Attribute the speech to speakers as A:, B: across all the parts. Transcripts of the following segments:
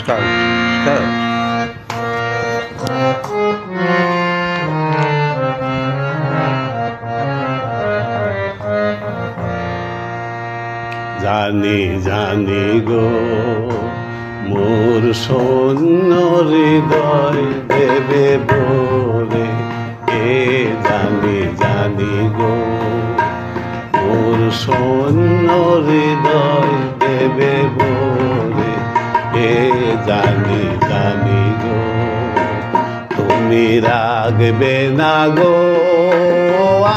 A: Start.
B: জানি জানি গো মোর শূন্য হৃদয় দেবে বলে, এ জানি জানি গো মোর শূন্য হৃদয় দেবে বলে, এ জানি জানি গো তুমি রাখবে না গো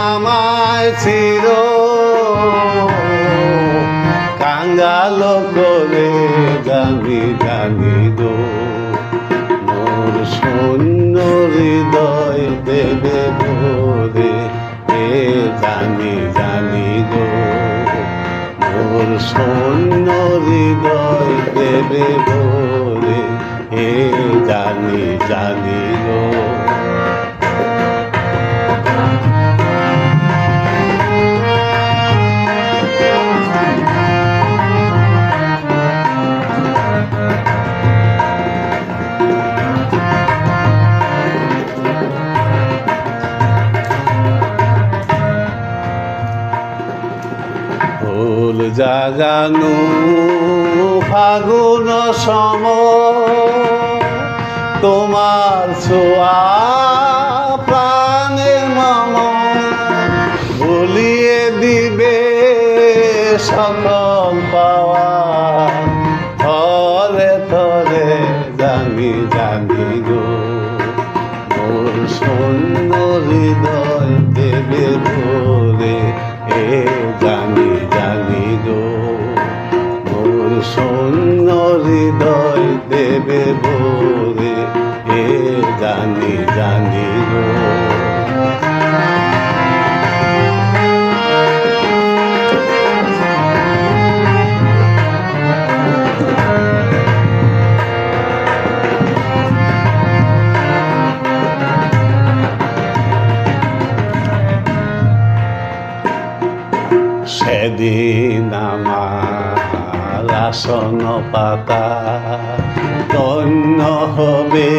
B: আমায় চির কাঙ্গাল করে, জানি জানি গো মোর শূন্য হৃদয় দেবে ভরে, এ জানি জানি গো মোর শূন্য হৃদয় দেবে ভরে, এ জানি জানি গো। ফুল জাগানো ফাগুন সম, তোমার ছোঁয়া প্রাণের মম ভুলিয়ে দিবে সকল পাওয়া, থরে থরে জানি জানি গো মোর শূন্য হৃদয় দেবে ভরে, এ জানি জানি গো মোর শূন্য হৃদয় দেবে ভরে, এ জানি জানি গো। সেদিন আমার আসন পাতা ধন্য হবে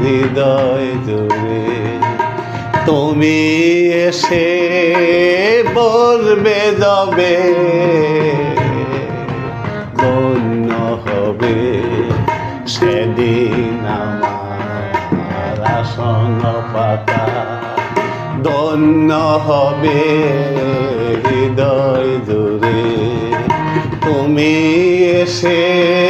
B: হৃদয় জুড়ে, তুমি এসে বলবে যবে ধন্য হবে সেদিন আমার আসন পাতা ধন্য হবে হৃদয় জুড়ে, তুমি এসে